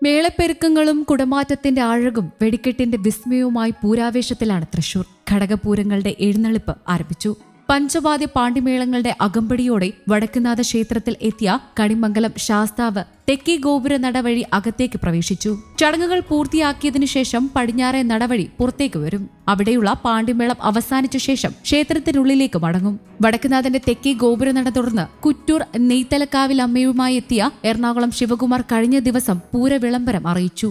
മേളപ്പെരുക്കങ്ങളും കുടമാറ്റത്തിന്റെ അഴകും വെടിക്കെട്ടിന്റെ വിസ്മയവുമായി പൂരാവേശത്തിലാണ് തൃശൂർ. ഘടകപൂരങ്ങളുടെ എഴുന്നള്ളിപ്പ് ആരംഭിച്ചു. പഞ്ചവാദ്യ പാണ്ടിമേളങ്ങളുടെ അകമ്പടിയോടെ വടക്കുനാഥ ക്ഷേത്രത്തിൽ എത്തിയ കണിമംഗലം ശാസ്താവ് തെക്കേ ഗോപുര നടവഴി അകത്തേക്ക് പ്രവേശിച്ചു. ചടങ്ങുകൾ പൂർത്തിയാക്കിയതിനു ശേഷം പടിഞ്ഞാറേ നടവഴി പുറത്തേക്ക് വരും. അവിടെയുള്ള പാണ്ടിമേളം അവസാനിച്ച ശേഷം ക്ഷേത്രത്തിനുള്ളിലേക്ക് മടങ്ങും. വടക്കുനാഥന്റെ തെക്കേ ഗോപുരനട തുറന്ന് കുറ്റൂർ നെയ്ത്തലക്കാവിൽ അമ്മയുമായി എത്തിയ എറണാകുളം ശിവകുമാർ കഴിഞ്ഞ ദിവസം പൂരവിളംബരം അറിയിച്ചു.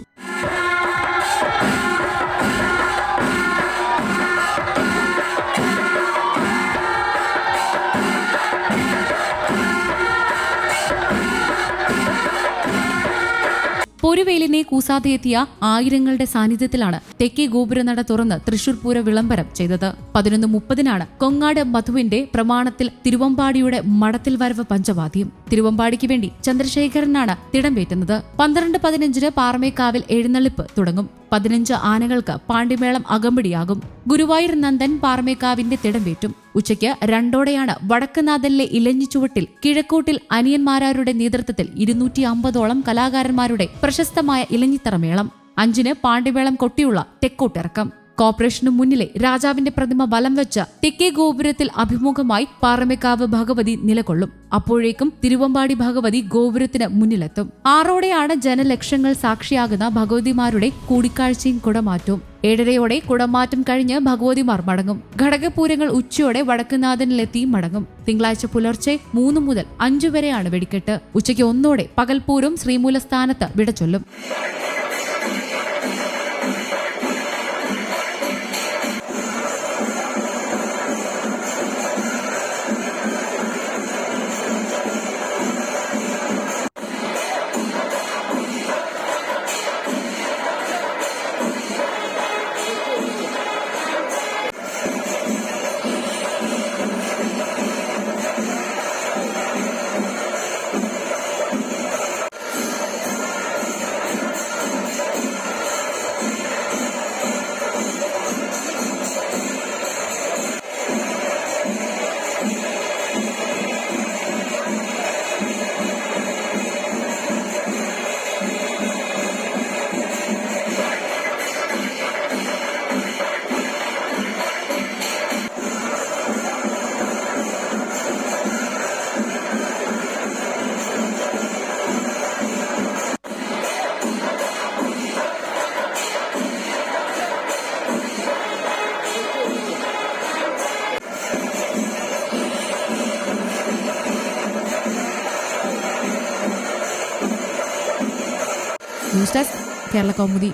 പൊരുവേലിനെ കൂസാതെയെത്തിയ ആയിരങ്ങളുടെ സാന്നിധ്യത്തിലാണ് തെക്കേ ഗോപുരനട തുറന്ന് തൃശൂർ പൂര വിളംബരം ചെയ്തത്. 11:30 കൊങ്ങാട് മധുവിന്റെ പ്രമാണത്തിൽ തിരുവമ്പാടിയുടെ മടത്തിൽ വരവ് പഞ്ചവാദ്യം. തിരുവമ്പാടിക്ക് വേണ്ടി ചന്ദ്രശേഖരനാണ് തിടംപേറ്റുന്നത്. 12:15 പാറമേക്കാവിൽ എഴുന്നള്ളിപ്പ് തുടങ്ങും. 15 ആനകൾക്ക് പാണ്ടിമേളം അകമ്പടിയാകും. ഗുരുവായൂർ നന്ദൻ പാറമേക്കാവിന്റെ തിടംപേറ്റും. ഉച്ചയ്ക്ക് 2:00 വടക്കുനാഥനിലെ ഇലഞ്ഞിച്ചുവട്ടിൽ കിഴക്കൂട്ടിൽ അനിയന്മാരാരുടെ നേതൃത്വത്തിൽ 250ഓളം കലാകാരന്മാരുടെ പ്രശസ്തമായ ഇലഞ്ഞിത്തറമേളം. 5 പാണ്ടിമേളം കൊട്ടിയുള്ള തെക്കോട്ടിറക്കം. കോർപ്പറേഷനു മുന്നിലെ രാജാവിന്റെ പ്രതിമ വലം വെച്ച തെക്കേ ഗോപുരത്തിൽ അഭിമുഖമായി പാറമേക്കാവ് ഭഗവതി നിലകൊള്ളും. അപ്പോഴേക്കും തിരുവമ്പാടി ഭഗവതി ഗോപുരത്തിന് മുന്നിലെത്തും. 6:00 ജനലക്ഷങ്ങൾ സാക്ഷിയാകുന്ന ഭഗവതിമാരുടെ കൂടിക്കാഴ്ചയും കുടമാറ്റവും. 7:30 കുടമാറ്റം കഴിഞ്ഞ് ഭഗവതിമാർ മടങ്ങും. ഘടകപൂരങ്ങൾ ഉച്ചയോടെ വടക്കുനാഥനിലെത്തി മടങ്ങും. തിങ്കളാഴ്ച പുലർച്ചെ 3 മുതൽ 5 വരെയാണ് വെടിക്കെട്ട്. ഉച്ചയ്ക്ക് 1:00 പകൽപൂരം ശ്രീമൂലസ്ഥാനത്ത് വിടചൊല്ലും. News desk Kerala Kaumudi.